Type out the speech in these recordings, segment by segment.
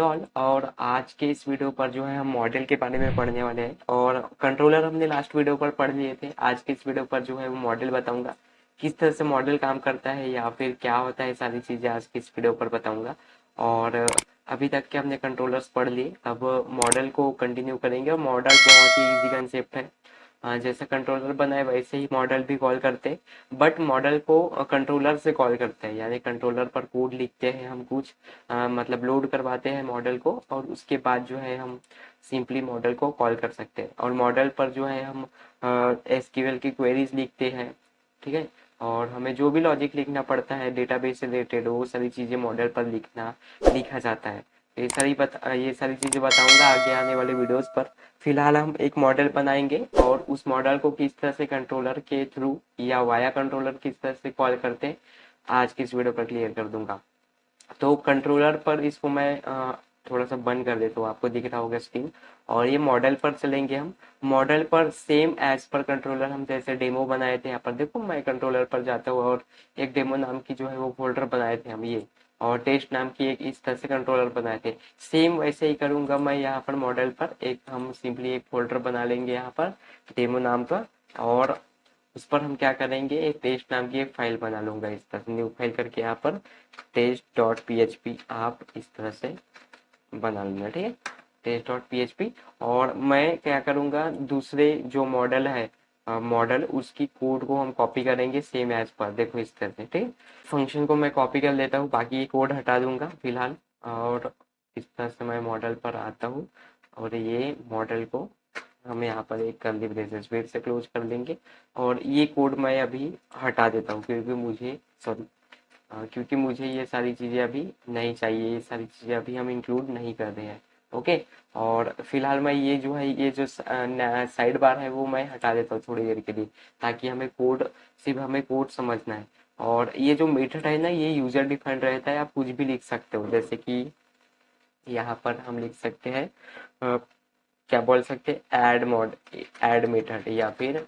और आज के इस वीडियो पर जो है हम मॉडल के बारे में पढ़ने वाले हैं। और कंट्रोलर हमने लास्ट वीडियो पर पढ़ लिए थे। आज के इस वीडियो पर जो है वो मॉडल बताऊंगा, किस तरह से मॉडल काम करता है या फिर क्या होता है, सारी चीजें आज के इस वीडियो पर बताऊंगा। और अभी तक के हमने कंट्रोलर्स पढ़ लिए, अब मॉडल को कंटिन्यू करेंगे। और मॉडल बहुत ही इजी कंसेप्ट है। जैसे कंट्रोलर बनाए वैसे ही मॉडल भी कॉल करते हैं, बट मॉडल को कंट्रोलर से कॉल करते हैं। यानी कंट्रोलर पर कोड लिखते हैं हम कुछ, मतलब लोड करवाते हैं मॉडल को, और उसके बाद जो है हम सिंपली मॉडल को कॉल कर सकते हैं। और मॉडल पर जो है हम एसक्यूएल की क्वेरीज लिखते हैं, ठीक है। और हमें जो भी लॉजिक लिखना पड़ता है डेटाबेस से रिलेटेड, वो सारी चीज़ें मॉडल पर लिखा जाता है। ये सारी चीज़ें बताऊंगा आगे आने वाले वीडियोस पर। फिलहाल हम एक मॉडल बनाएंगे और उस मॉडल को किस तरह से कंट्रोलर के थ्रू या वाया कंट्रोलर किस तरह से कॉल करते हैं, आज की इस वीडियो पर क्लियर कर दूंगा। तो कंट्रोलर पर इसको मैं थोड़ा सा बंद कर देता हूँ, आपको दिख रहा होगा स्क्रीन। और ये मॉडल पर चलेंगे हम। मॉडल पर सेम एज पर कंट्रोलर हम जैसे डेमो बनाए थे, यहाँ पर देखो मैं कंट्रोलर पर जाता हूँ और एक डेमो नाम की जो है वो फोल्डर बनाए थे हम ये, और टेस्ट नाम की एक इस तरह से कंट्रोलर बनाए थे। सेम वैसे ही करूंगा मैं यहाँ पर मॉडल पर। एक हम सिंपली एक फोल्डर बना लेंगे यहाँ पर डेमो नाम का, और उस पर हम क्या करेंगे, एक टेस्ट नाम की एक फाइल बना लूंगा इस तरह से, न्यू फाइल करके यहाँ पर test dot P H P आप इस तरह से बना लेना, ठीक है। Test dot P H P. और मैं क्या करूँगा, दूसरे जो मॉडल है मॉडल उसकी कोड को हम कॉपी करेंगे सेम एज पर, देखो इस तरह से, ठीक है। फंक्शन को मैं कॉपी कर लेता हूँ, बाकी ये कोड हटा दूंगा फिलहाल। और इस तरह से मैं मॉडल पर आता हूँ, और ये मॉडल को हम यहाँ पर एक कर्ली ब्रेसेस फिर से क्लोज कर देंगे। और ये कोड मैं अभी हटा देता हूँ, क्योंकि मुझे ये सारी चीज़ें अभी नहीं चाहिए, ये सारी चीज़ें अभी हम इंक्लूड नहीं कर रहे हैं। ओके। और फिलहाल मैं ये जो है, ये जो साइड बार है वो मैं हटा देता हूँ थोड़ी देर के लिए, ताकि सिर्फ हमें कोड समझना है। और ये जो मेथड है ना, ये यूजर डिफाइंड रहता है, आप कुछ भी लिख सकते हो। जैसे कि यहाँ पर हम लिख सकते हैं क्या बोल सकते हैं, ऐड मेथड, या फिर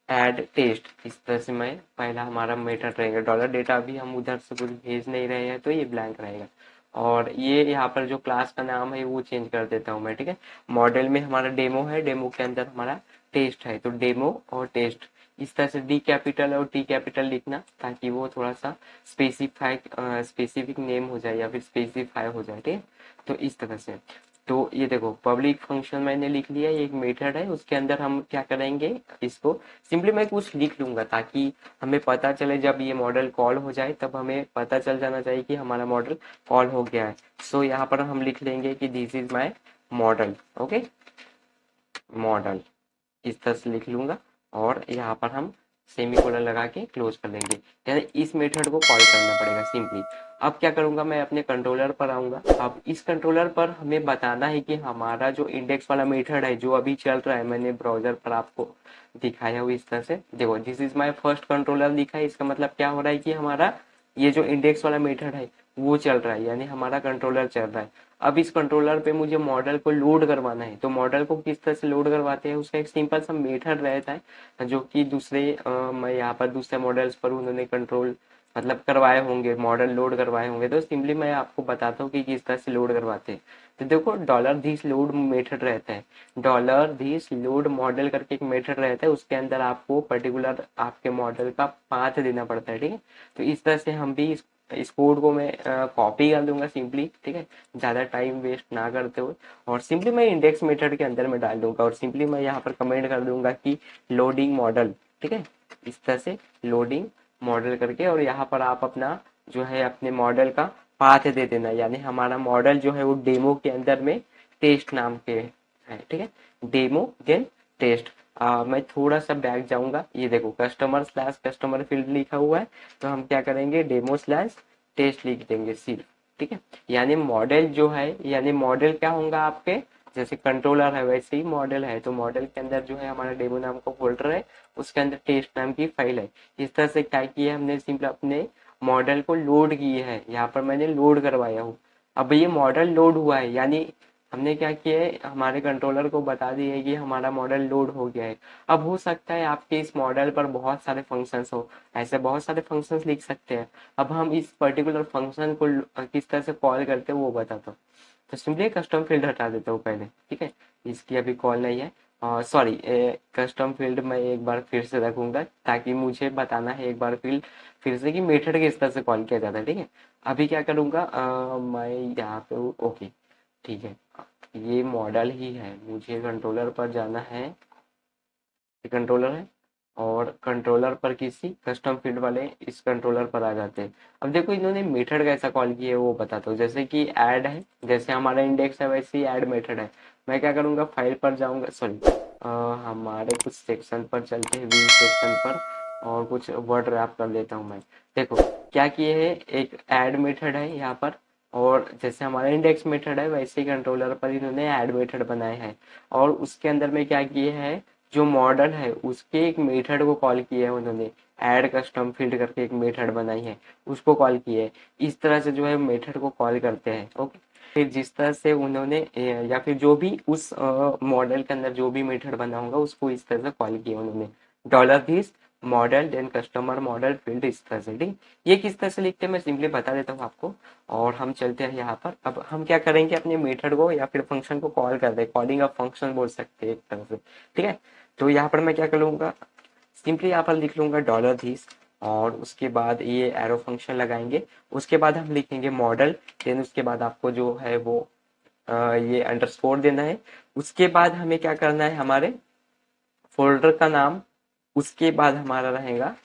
ऐड टेस्ट। इस तरह से मैं पहला हमारा मेथड रहेगा। डॉलर डेटा अभी हम उधर से कुछ भेज नहीं रहे हैं तो ये ब्लैंक रहेगा। और ये यहाँ पर जो क्लास का नाम है वो चेंज कर देता हूँ मैं, ठीक है। मॉडल में हमारा डेमो है, डेमो के अंदर हमारा टेस्ट है, तो डेमो और टेस्ट इस तरह से डी कैपिटल और टी कैपिटल लिखना, ताकि वो थोड़ा सा स्पेसिफिक नेम हो जाए या फिर स्पेसिफाई हो जाए, ठीक है। तो इस तरह से, तो ये देखो पब्लिक फंक्शन मैंने लिख लिया, ये एक मेथड है, उसके अंदर हम क्या करेंगे, इसको सिंपली मैं कुछ लिख लूंगा ताकि हमें पता चले जब ये मॉडल कॉल हो जाए तब हमें पता चल जाना चाहिए कि हमारा मॉडल कॉल हो गया है। सो यहाँ पर हम लिख लेंगे कि this is my model. Okay, model इस तरह से लिख लूंगा, और यहाँ पर हम सेमीकोलन लगा के क्लोज कर देंगे। यानी इस मेथड को कॉल करना पड़ेगा सिंपली। अब क्या करूंगा, मैं अपने कंट्रोलर पर आऊंगा। अब इस कंट्रोलर पर हमें बताना है कि हमारा जो इंडेक्स वाला मेथड है जो अभी चल रहा है, मैंने ब्राउजर पर आपको दिखाया हुआ इस तरह से, देखो this is my first controller लिखा है। इसका मतलब क्या हो रहा है कि हमारा ये जो इंडेक्स वाला मेथड है वो चल रहा है, यानी हमारा कंट्रोलर चल रहा है। अब इस कंट्रोलर पे मुझे मॉडल को लोड करवाना है, तो मॉडल को किस तरह से लोड करवाते हैं, उसका एक सिंपल सा मेथड रहता है जो कि मैं यहाँ पर दूसरे मॉडल्स पर उन्होंने कंट्रोल मतलब करवाए होंगे, मॉडल लोड करवाए होंगे। तो सिंपली मैं आपको बताता हूँ कि किस तरह से लोड करवाते हैं। तो देखो डॉलर दिस लोड मेथड रहता है, डॉलर दिस लोड मॉडल करके एक मेथड रहता है, उसके अंदर आपको पर्टिकुलर आपके मॉडल का पाथ देना पड़ता है, ठीक है। तो इस तरह से हम भी इस कोड को मैं कॉपी कर दूंगा सिंपली, ठीक है, ज़्यादा टाइम वेस्ट ना करते हुए। और सिंपली मैं इंडेक्स मेथड के अंदर में डाल दूंगा, और सिंपली मैं यहाँ पर कमेंट कर दूंगा कि लोडिंग मॉडल, ठीक है। इस तरह से लोडिंग मॉडल करके, और यहाँ पर आप अपना जो है अपने मॉडल का पाथ दे देना। यानी हमारा मॉडल जो है वो डेमो के अंदर में टेस्ट नाम के है, ठीक है। Demo then test. मैं थोड़ा सा बैक जाऊंगा, ये देखो कस्टमर स्लैश कस्टमर फील्ड लिखा हुआ है, तो हम क्या करेंगे, डेमो स्लैश टेस्ट लिख देंगे सिर्फ, ठीक है। यानी मॉडल जो है, यानी मॉडल क्या होगा आपके, जैसे कंट्रोलर है वैसे ही मॉडल है, तो मॉडल के अंदर जो है हमारा डेमो नाम का फोल्डर है, उसके अंदर टेस्ट नाम की फाइल है। इस तरह से क्या किया हमने, सिंपल अपने मॉडल को लोड किए है, यहाँ पर मैंने लोड करवाया हूँ। अब ये मॉडल लोड हुआ है, यानी हमने क्या किया है, हमारे कंट्रोलर को बता दिया है कि हमारा मॉडल लोड हो गया है। अब हो सकता है आपके इस मॉडल पर बहुत सारे फंक्शंस हो, ऐसे बहुत सारे फंक्शंस लिख सकते हैं। अब हम इस पर्टिकुलर फंक्शन को किस तरह से कॉल करते हैं वो बताता हूँ। तो सिंपली कस्टम फील्ड हटा देता हूँ पहले, ठीक है। इसकी अभी कॉल नहीं है, सॉरी, कस्टम फील्ड मैं एक बार फिर से रखूंगा ताकि मुझे बताना है एक बार फिर से कि मेथड किस तरह से कॉल किया जाता है, ठीक है। अभी क्या करूंगा, मैं यहाँ पे ओके, ठीक है। ये मॉडल ही है, मुझे कंट्रोलर पर जाना है, ये कंट्रोलर है, और कंट्रोलर पर किसी कस्टम फील्ड वाले इस कंट्रोलर पर आ जाते हैं। अब देखो इन्होंने मेथड कैसा कॉल किया है वो बताता हूँ। जैसे कि ऐड है, जैसे हमारा इंडेक्स है वैसे ही ऐड मेथड है। मैं क्या करूँगा, फाइल पर जाऊँगा, सॉरी, हमारे कुछ सेक्शन पर चलते हैं, व्यू सेक्शन पर, और कुछ वर्ड रैप कर देता हूँ मैं। देखो क्या किए है, एक ऐड मेथड है यहाँ पर, और जैसे हमारा इंडेक्स मेथड है वैसे ही कंट्रोलर पर इन्होंने ऐड मेथड बनाए हैं। और उसके अंदर में क्या किए हैं, जो मॉडल है उसके एक मेथड को कॉल किया है उन्होंने, ऐड कस्टम फील्ड करके एक मेथड बनाई है, उसको कॉल किया है। इस तरह से जो है मेथड को कॉल करते हैं, ओके। फिर जिस तरह से उन्होंने या फिर जो भी उस मॉडल के अंदर जो भी मेथड बना होगा उसको इस तरह से कॉल किया उन्होंने, dollar this model then customer model field, इस तरह से, ठीक। ये किस तरह से लिखते हैं मैं सिंपली बता देता हूँ आपको। और हम चलते हैं यहाँ पर, अब हम क्या करेंगे, अपने मेथड को या फिर फंक्शन को कॉल कर दे, कॉलिंग ऑफ फंक्शन बोल सकते हैं एक तरह से, ठीक है। तो यहाँ पर मैं क्या कर लूंगा, सिंपली यहाँ पर लिख लूंगा डॉलर दिस, और उसके बाद ये एरो फंक्शन लगाएंगे, उसके बाद हम लिखेंगे मॉडल, देन उसके बाद आपको जो है वो ये अंडरस्कोर देना है। उसके बाद हमें क्या करना है, हमारे फोल्डर का नाम, उसके बाद हमारा रहेगा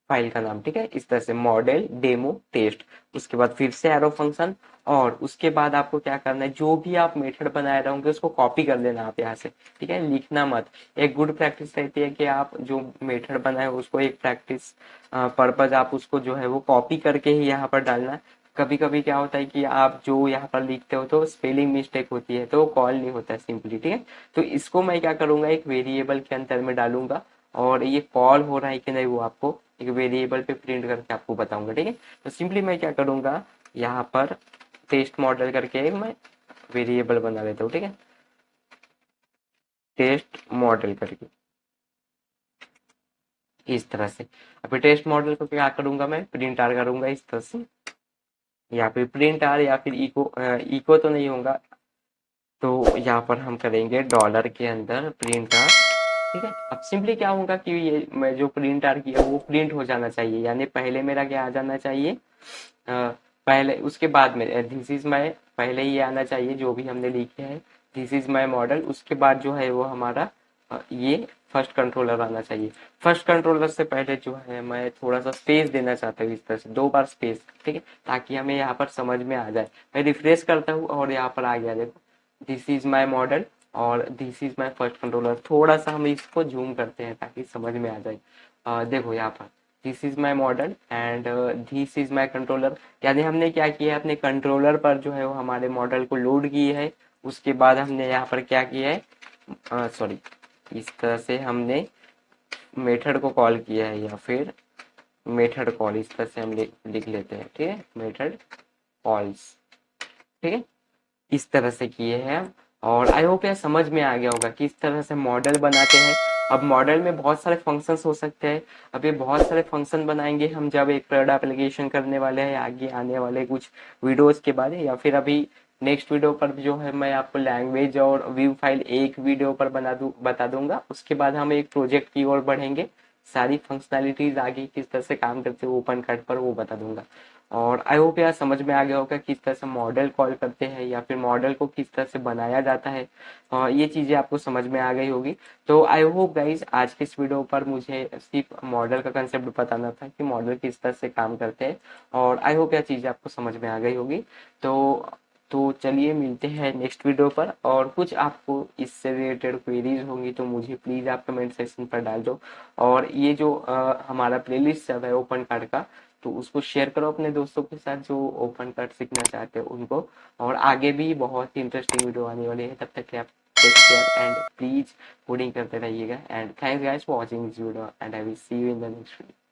फाइल का नाम, ठीक है। इस तरह से मॉडल डेमो टेस्ट, उसके बाद फिर से एरो फंक्शन, और उसके बाद आपको क्या करना है, जो भी आप मेथड बनाए रहोगे उसको कॉपी कर देना आप यहाँ से, ठीक है, लिखना मत। एक गुड प्रैक्टिस रहती है कि आप जो मेथड बनाए उसको एक प्रैक्टिस पर्पज आप उसको जो है वो कॉपी करके ही यहाँ पर डालना। कभी कभी क्या होता है कि आप जो यहाँ पर लिखते हो तो स्पेलिंग मिस्टेक होती है तो कॉल नहीं होता है सिंपली, ठीक है। तो इसको मैं क्या करूंगा, एक वेरिएबल के अंदर में डालूंगा, और ये कॉल हो रहा है कि नहीं वो आपको एक वेरिएबल पे प्रिंट करके आपको बताऊंगा, ठीक है। तो सिंपली मैं क्या करूंगा, यहाँ पर टेस्ट मॉडल करके एक मैं वेरिएबल बना लेता हूँ, ठीक है, टेस्ट मॉडल करके, इस तरह से। अभी टेस्ट मॉडल को क्या करूंगा, मैं प्रिंट आर करूंगा इस तरह से, या फिर प्रिंट आर, या फिर इको, इको तो नहीं होगा, तो यहाँ पर हम करेंगे डॉलर के अंदर प्रिंट आर, ठीक है। अब सिंपली क्या होगा कि ये मैं जो प्रिंट आर किया वो प्रिंट हो जाना चाहिए, यानी पहले मेरा क्या आ जाना चाहिए, पहले, उसके बाद में दिस इज माय, पहले ये आना चाहिए जो भी हमने लिखे है, दिस इज माय मॉडल, उसके बाद जो है वो हमारा ये फर्स्ट कंट्रोलर आना चाहिए। फर्स्ट कंट्रोलर से पहले जो है मैं थोड़ा सा स्पेस देना चाहता हूँ, इस तरह से 2 बार स्पेस, ठीक है, ताकि हमें यहाँ पर समझ में आ जाए। मैं रिफ्रेश करता हूँ और यहाँ पर आ गया, देखो दिस इज माई मॉडल और this is my first controller. थोड़ा सा हम इसको जूम करते हैं ताकि समझ में आ जाए। देखो यहाँ पर this is my model and this is my controller, यानी हमने क्या किया है, अपने कंट्रोलर पर जो है वो हमारे मॉडल को लोड किए है। उसके बाद हमने यहाँ पर क्या किया है, सॉरी, इस तरह से हमने मेथड को कॉल किया है, या फिर मेथड कॉल, इस तरह से हम लिख लेते हैं, ठीक है, मेथड कॉल्स, ठीक है, इस तरह से किए हैं हम। और आई होप यार समझ में आ गया होगा किस तरह से मॉडल बनाते हैं। अब मॉडल में बहुत सारे फंक्शंस हो सकते हैं। अब ये बहुत सारे फंक्शन बनाएंगे हम जब एक प्रोड एप्लीकेशन करने वाले हैं आगे आने वाले कुछ वीडियोस के बाद, या फिर अभी नेक्स्ट वीडियो पर जो है मैं आपको लैंग्वेज और व्यू फाइल एक वीडियो पर बता दूंगा। उसके बाद हम एक प्रोजेक्ट की ओर बढ़ेंगे, सारी फंक्शनैलिटीज आगे किस तरह से काम करते हैं ओपन कट पर वो बता दूंगा। और आई होप यार समझ में आ गया होगा किस तरह से मॉडल कॉल करते हैं या फिर मॉडल को किस तरह से बनाया जाता है। ये चीज़ें आपको समझ में आ गई होगी। तो आई होप गाइज आज के इस वीडियो पर मुझे सिर्फ मॉडल का कंसेप्ट बताना था कि मॉडल किस तरह से काम करते हैं, और आई होप यह चीज़ें आपको समझ में आ गई होगी। तो चलिए मिलते हैं नेक्स्ट वीडियो पर, और कुछ आपको इससे रिलेटेड क्वेरीज होंगी तो मुझे प्लीज़ आप कमेंट सेक्शन पर डाल दो। और ये जो हमारा प्लेलिस्ट चल रहा है ओपन कार्ड का, तो उसको शेयर करो अपने दोस्तों के साथ जो ओपन कार्ड सीखना चाहते हैं उनको। और आगे भी बहुत ही इंटरेस्टिंग वीडियो आने वाली है, तब तक के आप take care and please coding करते रहिएगा। And thanks guys for watching this video and I will see you in the next video.